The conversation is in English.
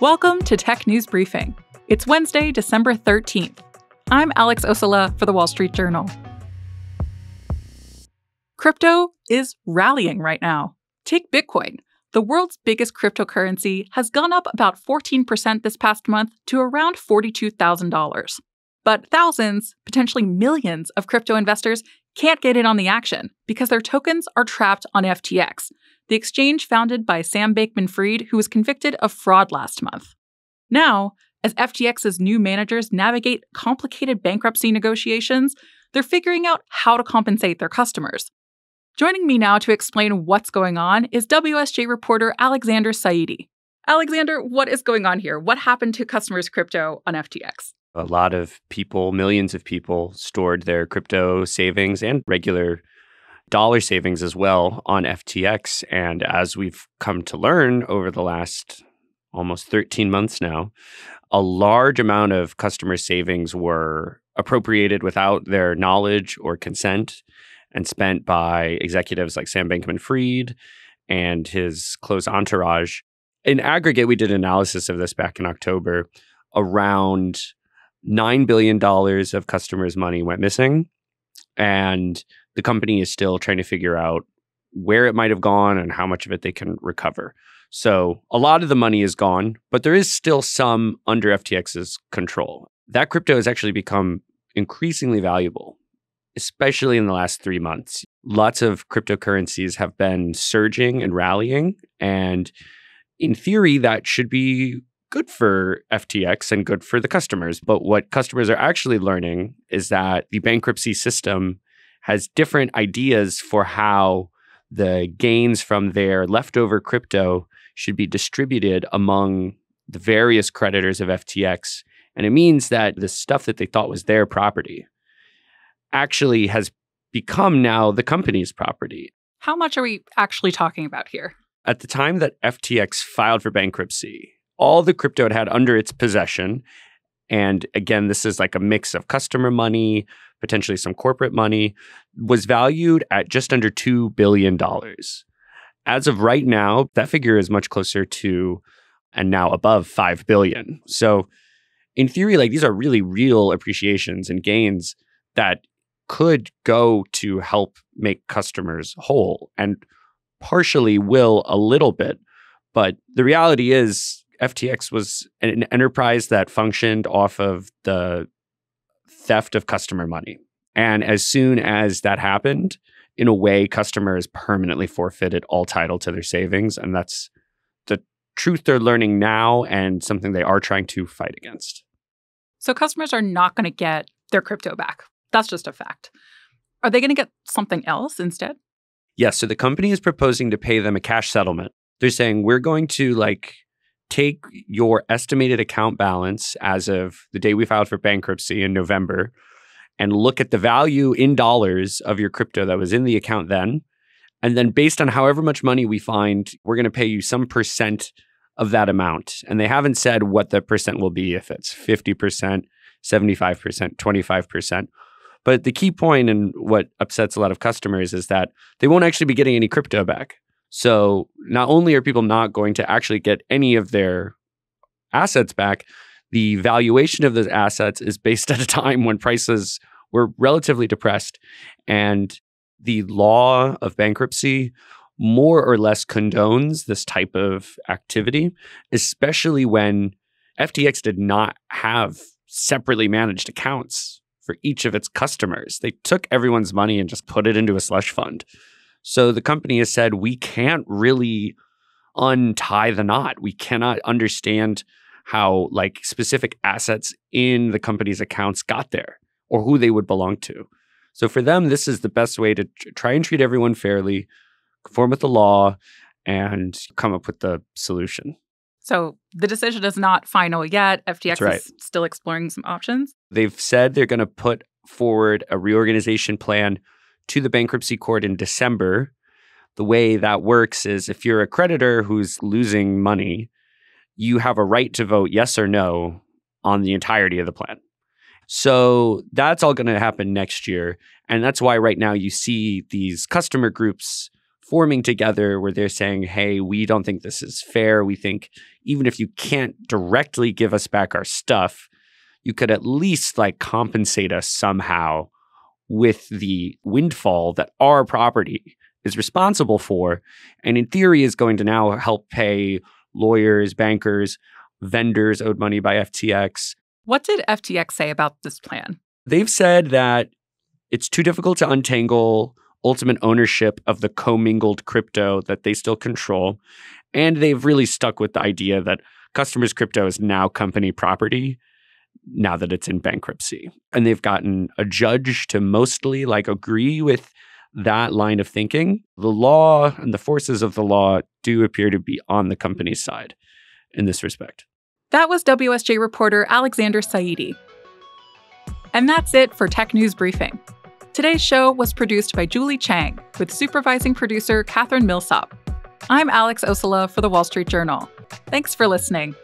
Welcome to Tech News Briefing. It's Wednesday, December 13th. I'm Alex Ossola for The Wall Street Journal. Crypto is rallying right now. Take Bitcoin. The world's biggest cryptocurrency has gone up about 14% this past month to around $42,000. But thousands, potentially millions of crypto investors can't get in on the action because their tokens are trapped on FTX, the exchange founded by Sam Bankman-Fried, who was convicted of fraud last month. Now, as FTX's new managers navigate complicated bankruptcy negotiations, they're figuring out how to compensate their customers. Joining me now to explain what's going on is WSJ reporter Alexander Saeedy. Alexander, what is going on here? What happened to customers' crypto on FTX? A lot of people, millions of people, stored their crypto savings and regular dollar savings as well on FTX. And as we've come to learn over the last almost 13 months now, a large amount of customer savings were appropriated without their knowledge or consent and spent by executives like Sam Bankman-Fried and his close entourage. In aggregate, we did analysis of this back in October. Around $9 billion of customers' money went missing, and the company is still trying to figure out where it might have gone and how much of it they can recover. So a lot of the money is gone, but there is still some under FTX's control. That crypto has actually become increasingly valuable, especially in the last 3 months. Lots of cryptocurrencies have been surging and rallying, and in theory, that should be good for FTX and good for the customers. But what customers are actually learning is that the bankruptcy system has different ideas for how the gains from their leftover crypto should be distributed among the various creditors of FTX. And it means that the stuff that they thought was their property actually has become now the company's property. How much are we actually talking about here? At the time that FTX filed for bankruptcy, all the crypto it had under its possession, and again, this is like a mix of customer money, potentially some corporate money, was valued at just under $2 billion. As of right now, that figure is much closer to, and now above $5 billion. So in theory, like these are really real appreciations and gains that could go to help make customers whole, and partially will a little bit. But the reality is FTX was an enterprise that functioned off of the theft of customer money. And as soon as that happened, in a way, customers permanently forfeited all title to their savings. And that's the truth they're learning now and something they are trying to fight against. So customers are not going to get their crypto back. That's just a fact. Are they going to get something else instead? Yes. So the company is proposing to pay them a cash settlement. They're saying, we're going to take your estimated account balance as of the day we filed for bankruptcy in November and look at the value in dollars of your crypto that was in the account then. And then based on however much money we find, we're going to pay you some percent of that amount. And they haven't said what the percent will be, if it's 50%, 75%, 25%. But the key point and what upsets a lot of customers is that they won't actually be getting any crypto back. So not only are people not going to actually get any of their assets back, the valuation of those assets is based at a time when prices were relatively depressed. And the law of bankruptcy more or less condones this type of activity, especially when FTX did not have separately managed accounts for each of its customers. They took everyone's money and just put it into a slush fund. So the company has said, we can't really untie the knot. We cannot understand how specific assets in the company's accounts got there or who they would belong to. So for them, this is the best way to try and treat everyone fairly, conform with the law, and come up with the solution. So the decision is not final yet. FTX is still exploring some options. They've said they're going to put forward a reorganization plan to the bankruptcy court in December. The way that works is if you're a creditor who's losing money, you have a right to vote yes or no on the entirety of the plan. So that's all going to happen next year. And that's why right now you see these customer groups forming together where they're saying, hey, we don't think this is fair. We think even if you can't directly give us back our stuff, you could at least compensate us somehow with the windfall that our property is responsible for, and in theory is going to now help pay lawyers, bankers, vendors owed money by FTX. What did FTX say about this plan? They've said that it's too difficult to untangle ultimate ownership of the commingled crypto that they still control, and they've really stuck with the idea that customers' crypto is now company property now that it's in bankruptcy. And they've gotten a judge to mostly agree with that line of thinking. The law and the forces of the law do appear to be on the company's side in this respect. That was WSJ reporter Alexander Saeedy. And that's it for Tech News Briefing. Today's show was produced by Julie Chang with supervising producer Catherine Millsop. I'm Alex Ossola for The Wall Street Journal. Thanks for listening.